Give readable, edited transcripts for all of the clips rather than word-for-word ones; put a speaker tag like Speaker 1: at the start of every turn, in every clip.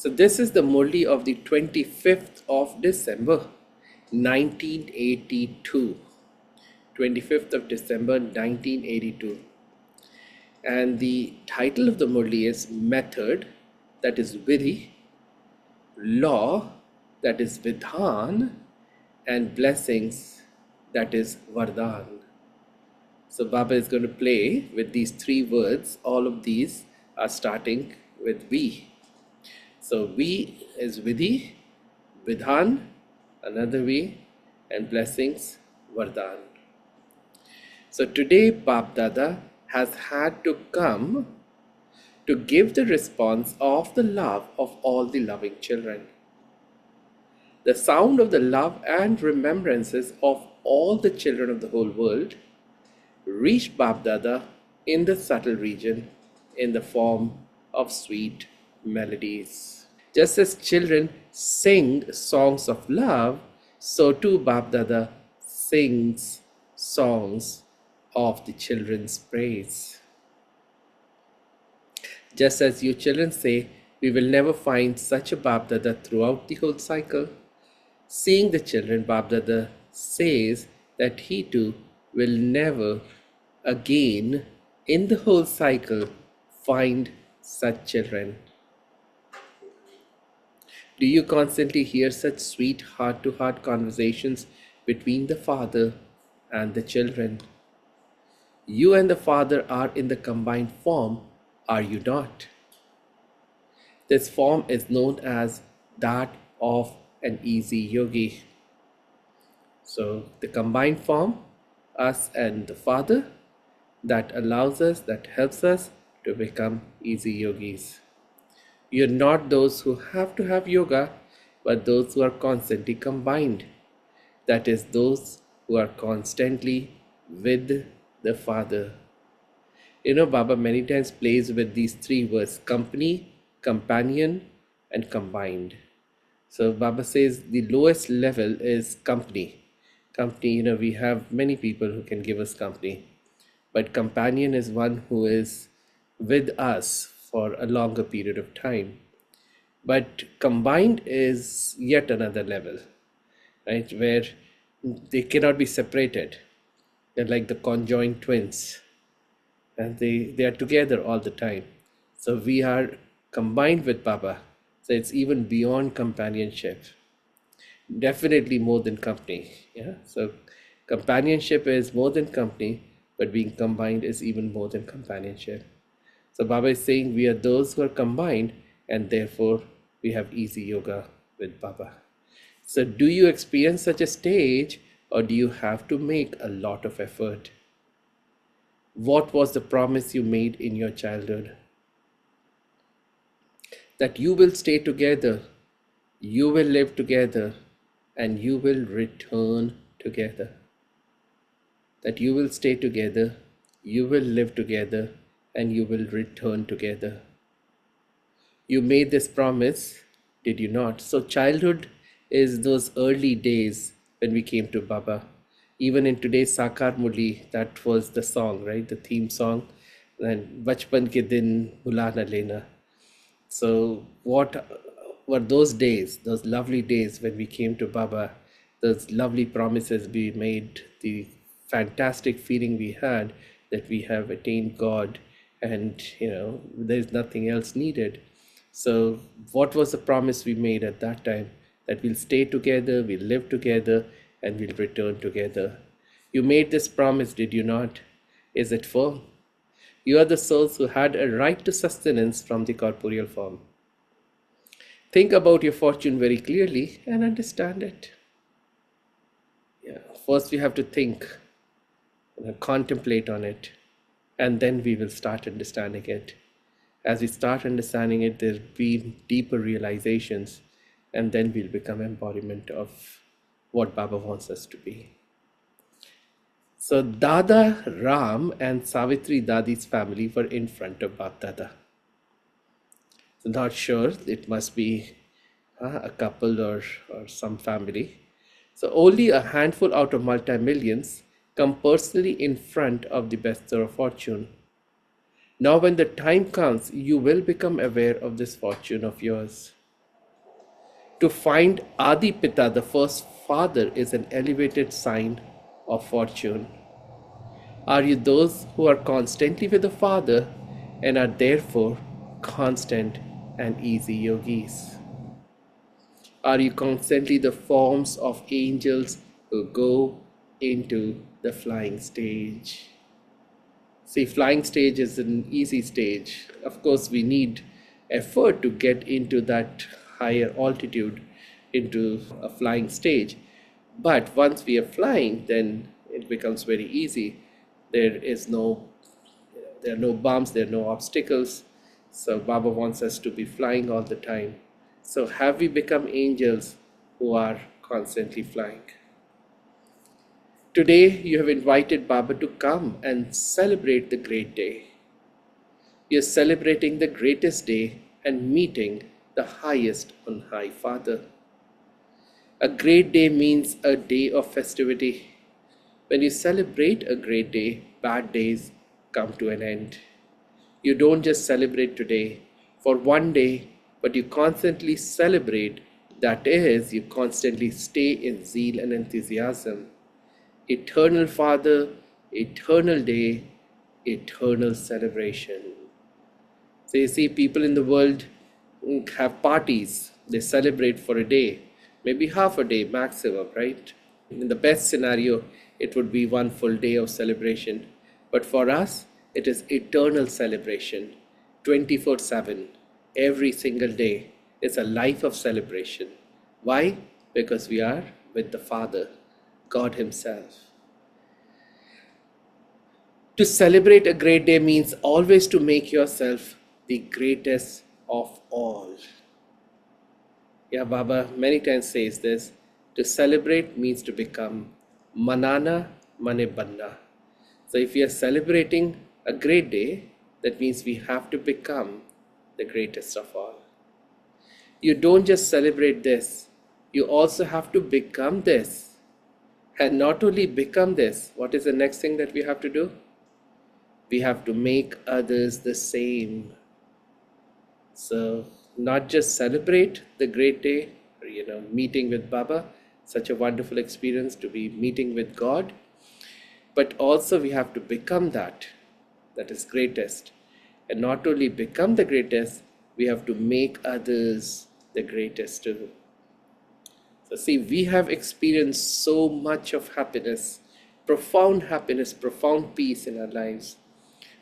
Speaker 1: So this is the Murli of the 25th of December 1982. 25th of December 1982. And the title of the Murli is Method, that is Vidhi, Law, that is Vidhan, and Blessings, that is Vardhan. So Baba is going to play with these three words. All of these are starting with V. So V is Vidhi, Vidhan, another V, and Blessings, Vardhan. So today Bap Dada has had to come to give the response of the love of all the loving children. The sound of the love and remembrances of all the children of the whole world reached Bap Dada in the subtle region in the form of sweet melodies. Just as children sing songs of love, so too Bap Dada sings songs of the children's praise. Just as you children say, we will never find such a Bap Dada throughout the whole cycle. Seeing the children, Bap Dada says that he too will never again in the whole cycle find such children. Do you constantly hear such sweet heart-to-heart conversations between the father and the children? You and the father are in the combined form, are you not? This form is known as that of an easy yogi. So the combined form, us and the father, that allows us, that helps us to become easy yogis. You're not those who have to have yoga, but those who are constantly combined. That is, those who are constantly with the Father. You know, Baba many times plays with these three words: company, companion, and combined. So Baba says the lowest level is company. Company, you know, we have many people who can give us company. But companion is one who is with us for a longer period of time. But combined is yet another level, right? Where they cannot be separated. They're like the conjoined twins, and they are together all the time. So we are combined with Baba. So it's even beyond companionship. Definitely more than company. Yeah. So companionship is more than company, but being combined is even more than companionship. So Baba is saying we are those who are combined, and therefore we have easy yoga with Baba. So do you experience such a stage, or do you have to make a lot of effort? What was the promise you made in your childhood? That you will stay together, you will live together, and you will return together. That you will stay together, you will live together, and you will return together. You made this promise, did you not? So childhood is those early days when we came to Baba. Even in today's Sakar Murli, that was the song, right? The theme song. And Bachpan ke din bhula na lena. So what were those days, those lovely days when we came to Baba, those lovely promises we made, the fantastic feeling we had that we have attained God, and there's nothing else needed. So what was the promise we made at that time? That we'll stay together, we'll live together, and we'll return together. You made this promise, did you not? Is it full? You are the souls who had a right to sustenance from the corporeal form. Think about your fortune very clearly and understand it. Yeah. First we have to think, contemplate on it, and then we will start understanding it. As we start understanding it, there'll be deeper realizations, and then we'll become embodiment of what Baba wants us to be. So Dada Ram and Savitri Dadi's family were in front of Bap Dada. So not sure, it must be a couple or some family. So only a handful out of multi-millions come personally in front of the bestower of fortune. Now when the time comes, you will become aware of this fortune of yours. To find Adi Pita, the first father, is an elevated sign of fortune. Are you those who are constantly with the Father and are therefore constant and easy yogis? Are you constantly the forms of angels who go into the flying stage? See, flying stage is an easy stage. Of course, we need effort to get into that higher altitude, into a flying stage. But once we are flying, then it becomes very easy. There is no, there are no bumps, there are no obstacles. So Baba wants us to be flying all the time. So have we become angels who are constantly flying? Today, you have invited Baba to come and celebrate the great day. You're celebrating the greatest day and meeting the highest on high Father. A great day means a day of festivity. When you celebrate a great day, bad days come to an end. You don't just celebrate today for one day, but you constantly celebrate. That is, you constantly stay in zeal and enthusiasm. Eternal Father, eternal day, eternal celebration. So you see, people in the world have parties. They celebrate for a day, maybe half a day maximum, right? In the best scenario, it would be one full day of celebration. But for us, it is eternal celebration, 24/7. Every single day is a life of celebration. Why? Because we are with the Father, God Himself. To celebrate a great day means always to make yourself the greatest of all. Yeah, Baba many times says this. To celebrate means to become manana mane banna. So if we are celebrating a great day, that means we have to become the greatest of all. You don't just celebrate this, you also have to become this. And not only become this, what is the next thing that we have to do? We have to make others the same. So not just celebrate the great day, meeting with Baba, such a wonderful experience to be meeting with God, but also we have to become that is greatest. And not only become the greatest, we have to make others the greatest too. So see, we have experienced so much of happiness, profound peace in our lives.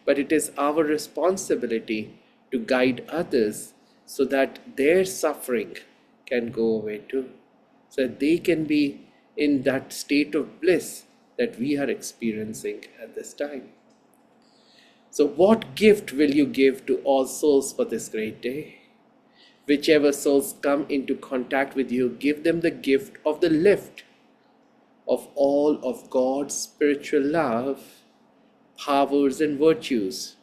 Speaker 1: But it is our responsibility to guide others so that their suffering can go away too. So that they can be in that state of bliss that we are experiencing at this time. So what gift will you give to all souls for this great day? Whichever souls come into contact with you, give them the gift of the lift of all of God's spiritual love, powers and virtues,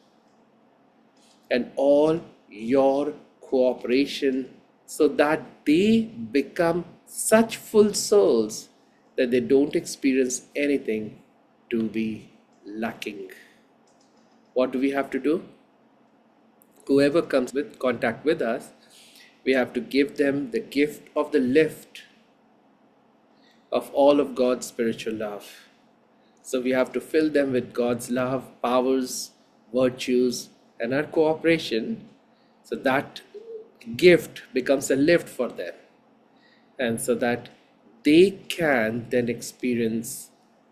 Speaker 1: and all your cooperation so that they become such full souls that they don't experience anything to be lacking. What do we have to do? Whoever comes with contact with us, we have to give them the gift of the lift of all of God's spiritual love. So we have to fill them with God's love, powers, virtues, and our cooperation, so that gift becomes a lift for them, and so that they can then experience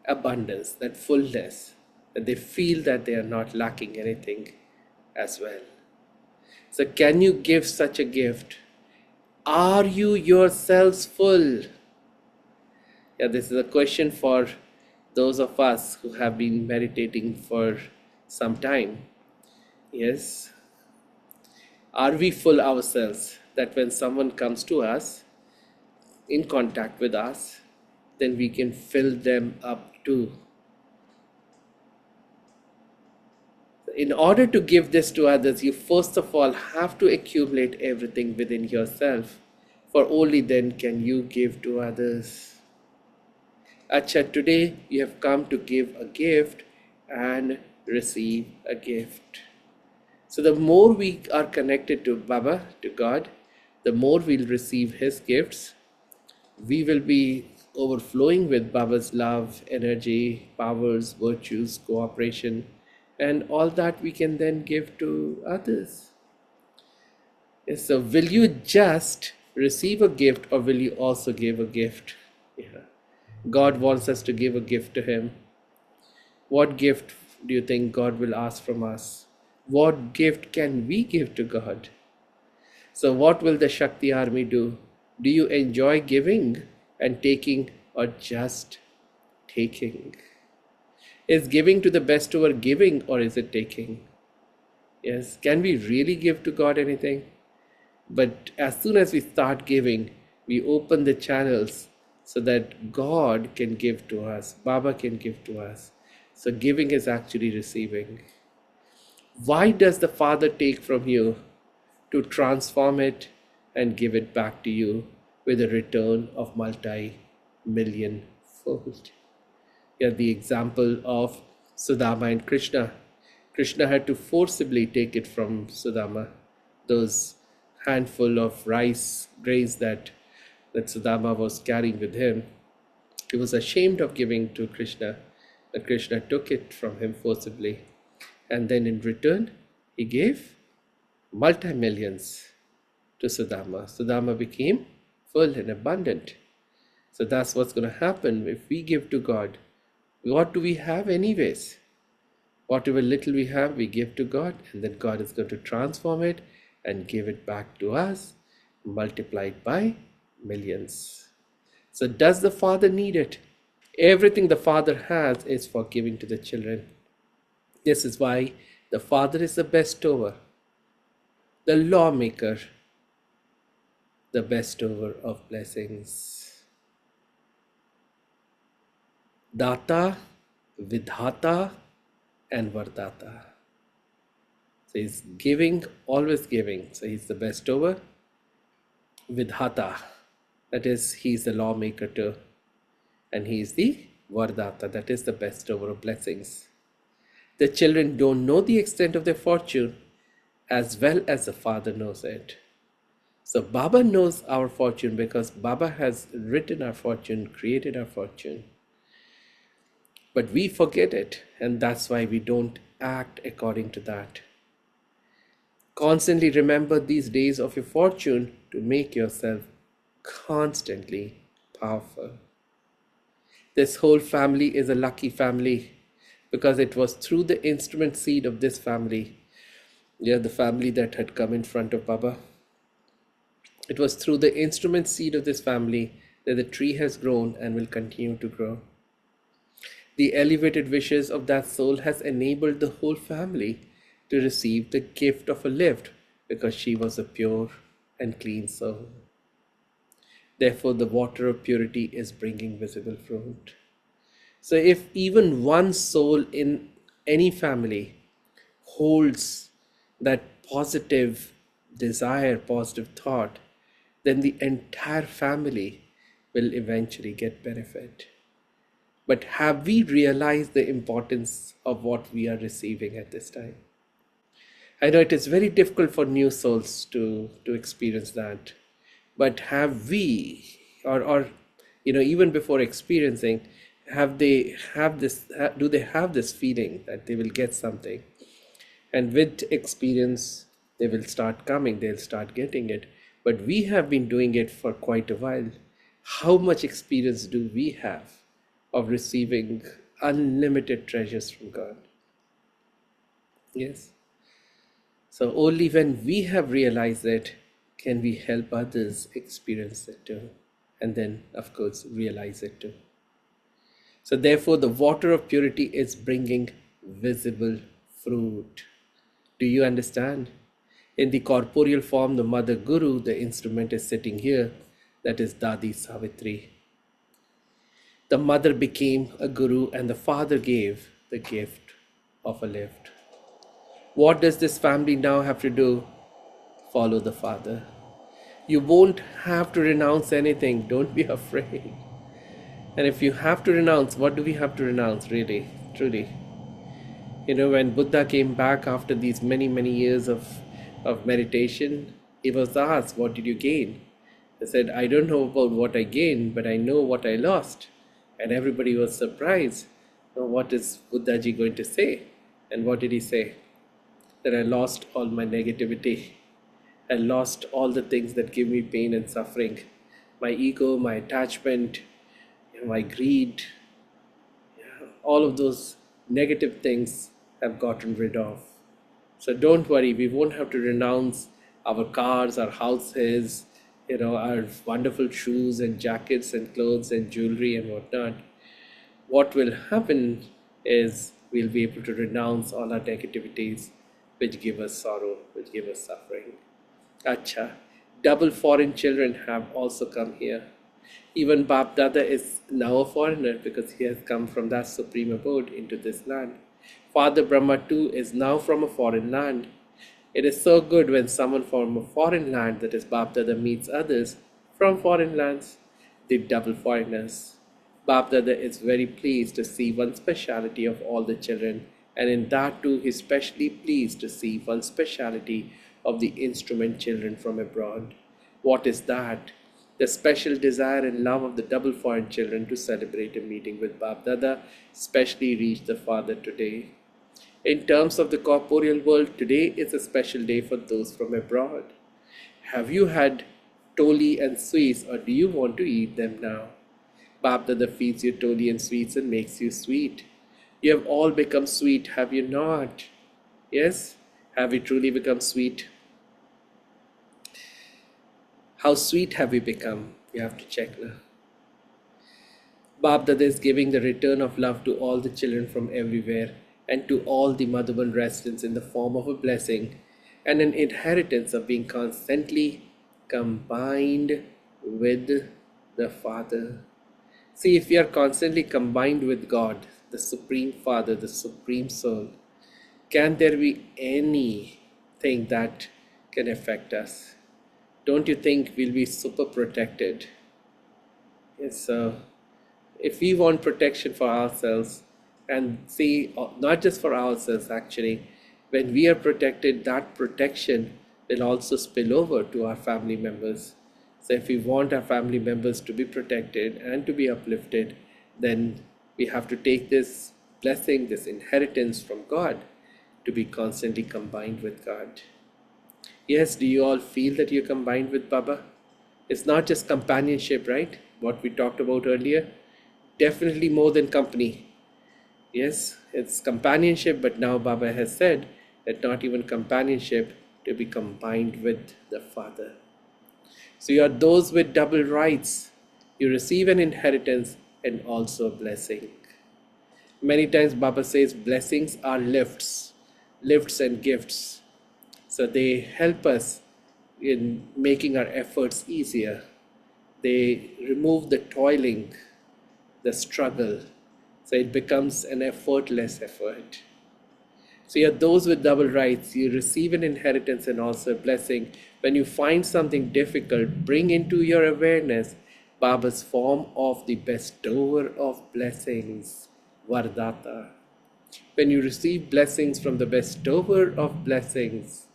Speaker 1: abundance, that fullness, that they feel that they are not lacking anything as well. So can you give such a gift? Are you yourselves full? Yeah, this is a question for those of us who have been meditating for some time. Yes. Are we full ourselves that when someone comes to us, in contact with us, then we can fill them up too? In order to give this to others, you first of all have to accumulate everything within yourself, for only then can you give to others. Acha, today you have come to give a gift and receive a gift. So the more we are connected to Baba, to God, the more we'll receive His gifts, we will be overflowing with Baba's love, energy, powers, virtues, cooperation, and all that we can then give to others. Yes, so, will you just receive a gift or will you also give a gift? Yeah. God wants us to give a gift to Him. What gift do you think God will ask from us? What gift can we give to God? So, what will the Shakti army do? Do you enjoy giving and taking or just taking? Is giving to the best over giving or is it taking? Yes, can we really give to God anything? But as soon as we start giving, we open the channels so that God can give to us, Baba can give to us. So giving is actually receiving. Why does the Father take from you to transform it and give it back to you with a return of multi-million fold? Yeah, the example of Sudama and Krishna. Krishna had to forcibly take it from Sudama, those handful of rice grains that Sudama was carrying with him. He was ashamed of giving to Krishna, but Krishna took it from him forcibly. And then in return, he gave multi-millions to Sudama. Sudama became full and abundant. So that's what's going to happen if we give to God. What do we have anyways? Whatever little we have, we give to God, and then God is going to transform it and give it back to us, multiplied by millions. So does the Father need it? Everything the Father has is for giving to the children. This is why the Father is the bestower, the lawmaker, the bestower of blessings. Data, Vidhata, and Vardata. So he's giving, always giving. So he's the bestower. Vidhata, that is, he's the lawmaker too. And he's the Vardata, that is the bestower of blessings. The children don't know the extent of their fortune as well as the Father knows it. So Baba knows our fortune because Baba has written our fortune, created our fortune. But we forget it, and that's why we don't act according to that. Constantly remember these days of your fortune to make yourself constantly powerful. This whole family is a lucky family because it was through the instrument seed of this family, the family that had come in front of Baba. It was through the instrument seed of this family that the tree has grown and will continue to grow. The elevated wishes of that soul has enabled the whole family to receive the gift of a lift because she was a pure and clean soul. Therefore, the water of purity is bringing visible fruit. So if even one soul in any family holds that positive desire, positive thought, then the entire family will eventually get benefit. But have we realized the importance of what we are receiving at this time? I know it is very difficult for new souls to experience that. But have we, or even before experiencing, do they have this feeling that they will get something? And with experience, they'll start getting it. But we have been doing it for quite a while. How much experience do we have of receiving unlimited treasures from God? Yes. So only when we have realized it can we help others experience it too. And then, of course, realize it too. So therefore, the water of purity is bringing visible fruit. Do you understand? In the corporeal form, the Mother Guru, the instrument is sitting here. That is Dadi Savitri. The mother became a guru and the father gave the gift of a lift. What does this family now have to do? Follow the Father. You won't have to renounce anything. Don't be afraid. And if you have to renounce, what do we have to renounce, really, truly? When Buddha came back after these many, many years of meditation, He was asked, "What did you gain?" He said, "I don't know about what I gained, but I know what I lost." And everybody was surprised. Now, what is Buddhaji going to say? And what did he say? That I lost all my negativity. I lost all the things that give me pain and suffering. My ego, my attachment, my greed, all of those negative things have gotten rid of. So don't worry, we won't have to renounce our cars, our houses, our wonderful shoes and jackets and clothes and jewelry and whatnot. What will happen is we'll be able to renounce all our negativities which give us sorrow, which give us suffering. Acha, double foreign children have also come here. Even Bap Dada is now a foreigner because he has come from that supreme abode into this land. Father Brahma too is now from a foreign land. It is so good when someone from a foreign land, that is Bap Dada, meets others from foreign lands, the double foreigners. Bap Dada is very pleased to see one speciality of all the children, and in that too he is specially pleased to see one speciality of the instrument children from abroad. What is that? The special desire and love of the double foreign children to celebrate a meeting with Bap Dada specially reached the Father today. In terms of the corporeal world, today is a special day for those from abroad. Have you had toli and sweets, or do you want to eat them now? Bap Dada feeds you toli and sweets and makes you sweet. You have all become sweet, have you not? Yes? Have we truly become sweet? How sweet have we become? You have to check now. Bap Dada is giving the return of love to all the children from everywhere and to all the Madhuban residents in the form of a blessing and an inheritance of being constantly combined with the Father. See, if we are constantly combined with God, the Supreme Father, the Supreme Soul, can there be anything that can affect us? Don't you think we'll be super protected? Yes, if we want protection for ourselves, and see, not just for ourselves actually, when we are protected, that protection will also spill over to our family members. So if we want our family members to be protected and to be uplifted, then we have to take this blessing, this inheritance from God, to be constantly combined with God. Yes, do you all feel that you're combined with Baba? It's not just companionship, right? What we talked about earlier. Definitely more than company. Yes, it's companionship, but now Baba has said that not even companionship, to be combined with the Father. So you are those with double rights. You receive an inheritance and also a blessing. Many times Baba says blessings are lifts and gifts. So they help us in making our efforts easier. They remove the toiling, the struggle. So it becomes an effortless effort. So you're those with double rights. You receive an inheritance and also a blessing. When you find something difficult, bring into your awareness Baba's form of the bestower of blessings, Vardata. When you receive blessings from the bestower of blessings.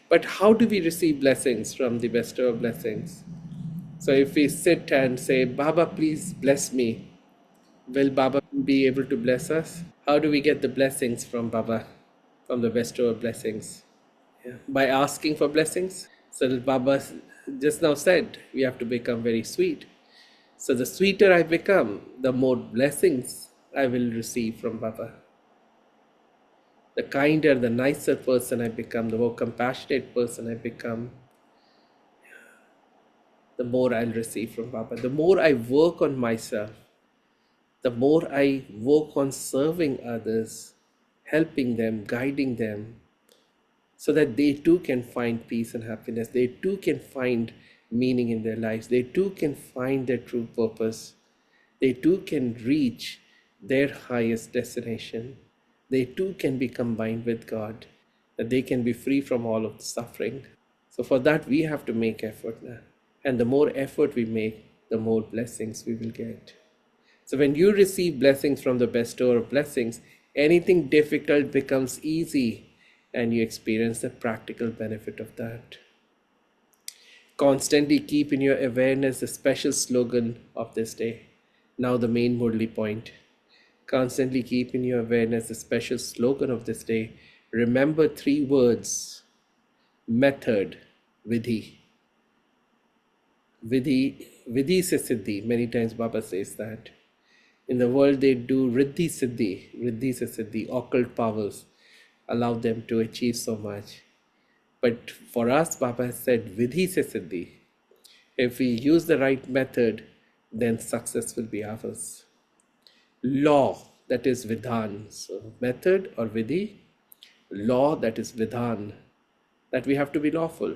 Speaker 1: But how do we receive blessings from the bestower of blessings? So if we sit and say, Baba, please bless me, will Baba be able to bless us? How do we get the blessings from Baba, from the bestower of blessings? Yeah. By asking for blessings. So Baba just now said we have to become very sweet. So the sweeter I become, the more blessings I will receive from Baba. The kinder, the nicer person I become, the more compassionate person I become, the more I'll receive from Baba. The more I work on myself, the more I work on serving others, helping them, guiding them, so that they too can find peace and happiness. They too can find meaning in their lives. They too can find their true purpose. They too can reach their highest destination. They too can be combined with God, that they can be free from all of the suffering. So for that, we have to make effort now. And the more effort we make, the more blessings we will get. So when you receive blessings from the bestower of blessings, anything difficult becomes easy and you experience the practical benefit of that. Constantly keep in your awareness the special slogan of this day. Now, the main Murli point. Constantly keep in your awareness the special slogan of this day. Remember three words: method, vidhi. Vidhi se siddhi. Many times Baba says that. In the world, they do riddhi se siddhi, occult powers allow them to achieve so much. But for us, Baba has said vidhi se siddhi. If we use the right method, then success will be ours. Law, that is vidhan. So method or vidhi, law, that is vidhan, that we have to be lawful,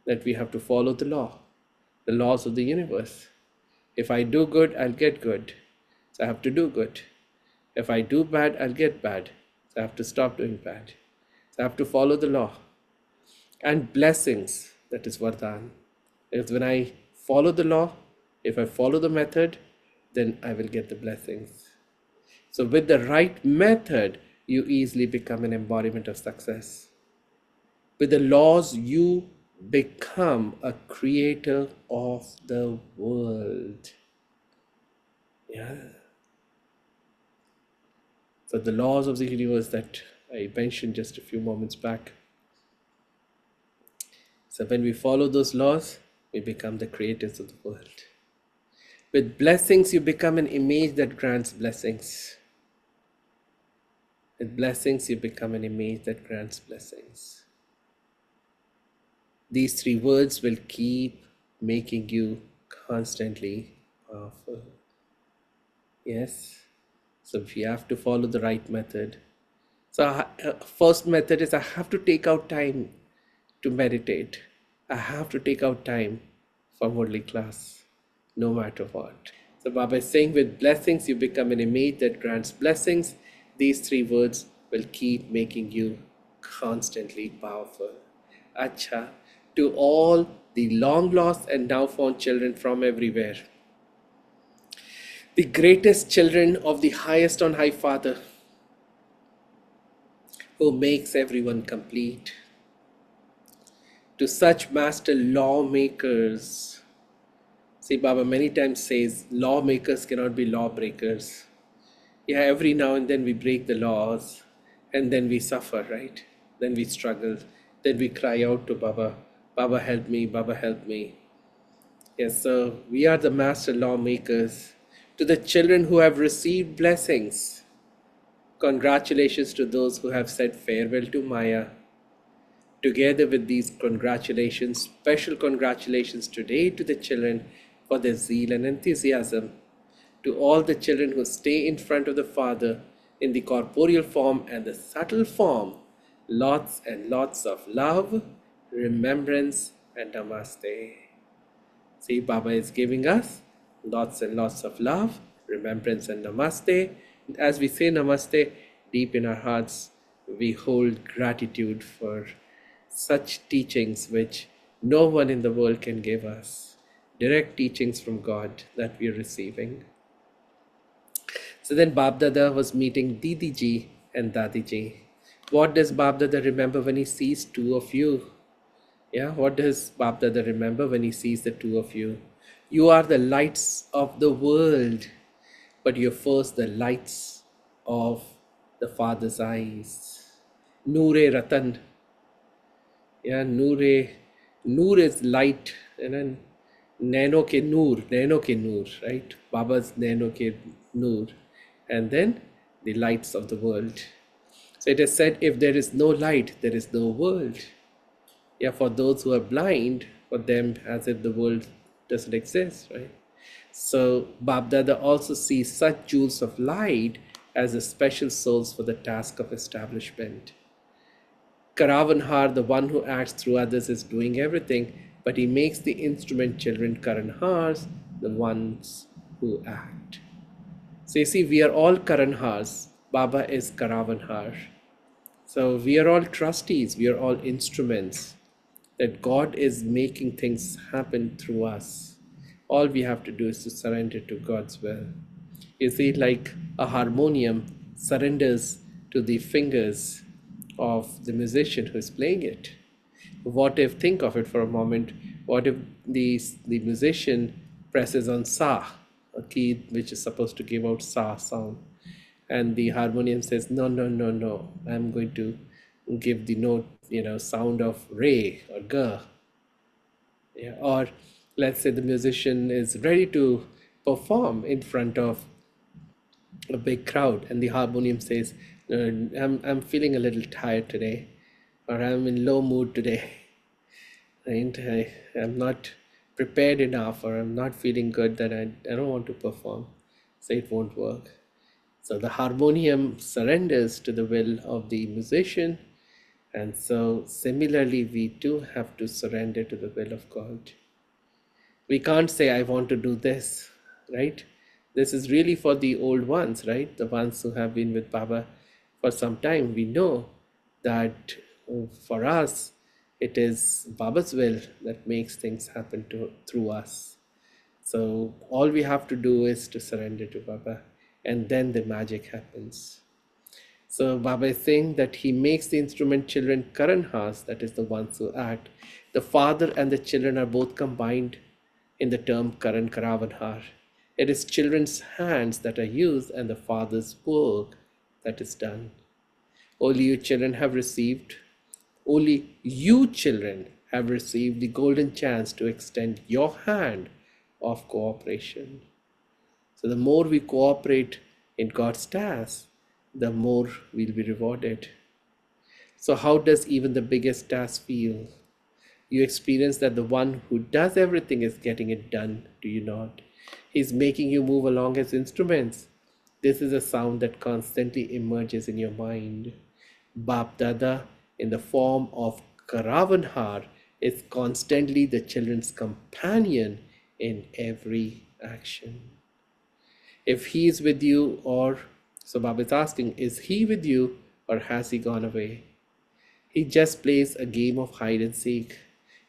Speaker 1: that we have to follow the law, the laws of the universe. If I do good, I'll get good. So I have to do good. If I do bad, I'll get bad. So I have to stop doing bad. So I have to follow the law. And blessings, that is vardhan. Because when I follow the law, if I follow the method, then I will get the blessings. So with the right method, you easily become an embodiment of success. With the laws, you become a creator of the world. Yeah. So the laws of the universe that I mentioned just a few moments back. So when we follow those laws, we become the creators of the world. With blessings, you become an image that grants blessings. With blessings, you become an image that grants blessings. These three words will keep making you constantly powerful. Yes. So we have to follow the right method. So first method is I have to take out time to meditate. I have to take out time for Murli class, no matter what. So Baba is saying with blessings, you become an image that grants blessings. These three words will keep making you constantly powerful. Acha, to all the long lost and now found children from everywhere, the greatest children of the highest on high Father, who makes everyone complete. To such master lawmakers, see, Baba many times says lawmakers cannot be lawbreakers. Yeah, every now and then we break the laws and then we suffer, right? Then we struggle. Then we cry out to Baba, Baba help me, Baba help me. Yes, so we are the master lawmakers. To the children who have received blessings, congratulations to those who have said farewell to Maya. Together with these congratulations, special congratulations today to the children for their zeal and enthusiasm. To all the children who stay in front of the Father in the corporeal form and the subtle form, lots and lots of love, remembrance, and namaste. See, Baba is giving us lots and lots of love, remembrance, and namaste. As we say namaste, deep in our hearts, we hold gratitude for such teachings which no one in the world can give us. Direct teachings from God that we are receiving. So then Bab Dada was meeting Didi Ji and Dadi Ji. What does Bab Dada remember when he sees two of you? Yeah, what does Bab Dada remember when he sees the two of you? You are the lights of the world, but you're first the lights of the Father's eyes. Noor-e Ratan. Yeah, Noor is light, and then Nano ke Noor, right? Baba's Nano ke Noor, and then the lights of the world. So it is said, if there is no light, there is no world. Yeah, for those who are blind, for them, as if the world doesn't exist, right? So Bab Dada also sees such jewels of light as the special souls for the task of establishment. Karavanhar, the one who acts through others, is doing everything, but he makes the instrument children Karanhars, the ones who act. So you see, we are all Karanhars. Baba is Karavanhar. So we are all trustees, we are all instruments that God is making things happen through us. All we have to do is to surrender to God's will. You see, like a harmonium surrenders to the fingers of the musician who is playing it. What if, think of it for a moment, What if the musician presses on sa, a key which is supposed to give out sa sound, and the harmonium says, no, no, no, no, I'm going to give the note, sound of re or ga. Yeah. Or let's say the musician is ready to perform in front of a big crowd, and the harmonium says, I'm feeling a little tired today, or I'm in low mood today, right? I'm not prepared enough, or I'm not feeling good, that I don't want to perform, so it won't work. So the harmonium surrenders to the will of the musician, and so similarly, we too have to surrender to the will of God. We can't say, I want to do this, right? This is really for the old ones, right? The ones who have been with Baba for some time. We know that for us, it is Baba's will that makes things happen through us. So all we have to do is to surrender to Baba, and then the magic happens. So Baba is saying that he makes the instrument children Karanhas, that is the ones who act. The father and the children are both combined in the term Karan Karavanhar. It is children's hands that are used and the father's work that is done. Only you children have received, only you children have received the golden chance to extend your hand of cooperation. So the more we cooperate in God's task, the more we'll be rewarded. So how does even the biggest task feel? You experience that the one who does everything is getting it done, do you not? He's making you move along as instruments. This is a sound that constantly emerges in your mind. Bap Dada, in the form of Karavanhar, is constantly the children's companion in every action. If he is with you, or so Baba is asking, is he with you or has he gone away? He just plays a game of hide and seek.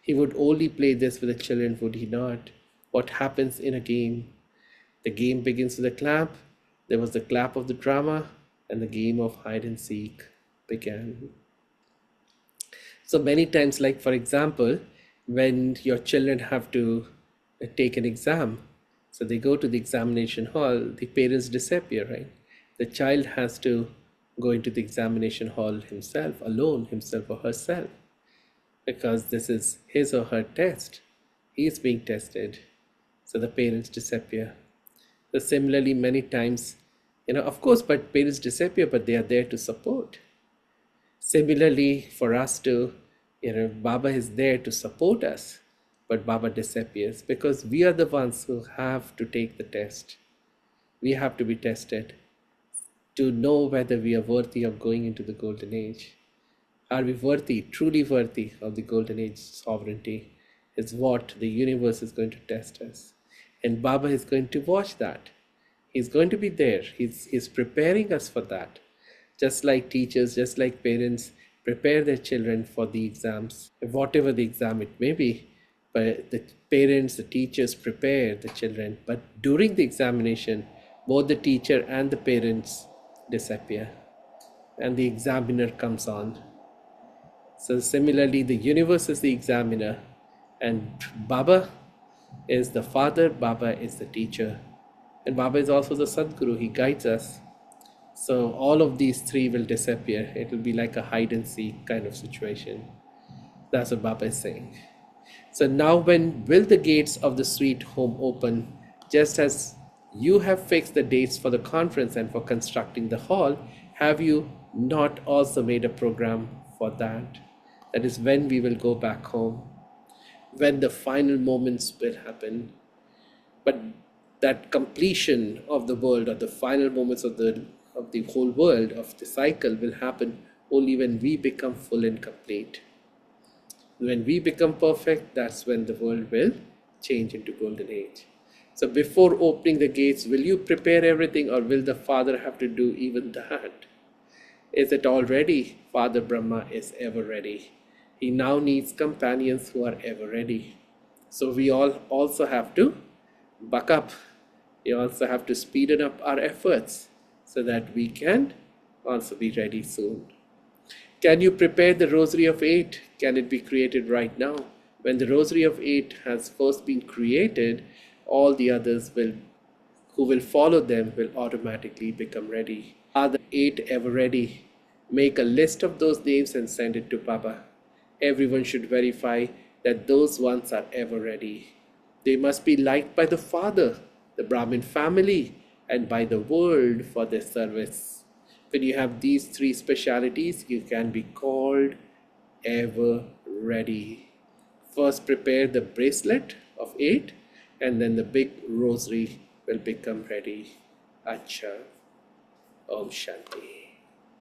Speaker 1: He would only play this with the children, would he not? What happens in a game? The game begins with a clap. There was the clap of the drama, and the game of hide and seek began. So many times, like for example, when your children have to take an exam, so they go to the examination hall, the parents disappear, right? The child has to go into the examination hall himself, alone, himself or herself, because this is his or her test. He is being tested, so the parents disappear. So similarly, many times, of course, but parents disappear, but they are there to support. Similarly, for us to, Baba is there to support us, but Baba disappears because we are the ones who have to take the test. We have to be tested to know whether we are worthy of going into the golden age. Are we worthy, truly worthy of the golden age sovereignty? Is what the universe is going to test us. And Baba is going to watch that. He's going to be there. He's preparing us for that. Just like teachers, just like parents prepare their children for the exams, whatever the exam it may be. But the parents, the teachers prepare the children. But during the examination, both the teacher and the parents disappear, and the examiner comes on. So similarly, the universe is the examiner, and Baba is the father, Baba is the teacher, and Baba is also the Sadguru. He guides us. So all of these three will disappear. It will be like a hide and seek kind of situation. That's what Baba is saying. So now when will the gates of the sweet home open? Just as you have fixed the dates for the conference and for constructing the hall, have you not also made a program for that? That is when we will go back home, when the final moments will happen. But that completion of the world, or the final moments of the whole world, of the cycle, will happen only when we become full and complete. When we become perfect, that's when the world will change into golden age. So before opening the gates, will you prepare everything, or will the Father have to do even that? Is it all ready? Father Brahma is ever ready. He now needs companions who are ever ready. So we all also have to buck up. We also have to speeden up our efforts so that we can also be ready soon. Can you prepare the Rosary of 8? Can it be created right now? When the rosary of 8 has first been created, all the others will who will follow them will automatically become ready. Are the 8 ever ready? Make a list of those names and send it to Papa. Everyone should verify that those ones are ever ready. They must be liked by the Father, the Brahmin family, and by the world for their service. When you have these three specialities, you can be called ever ready. First, prepare the bracelet of 8, and then the big rosary will become ready. Acha. Om Shanti.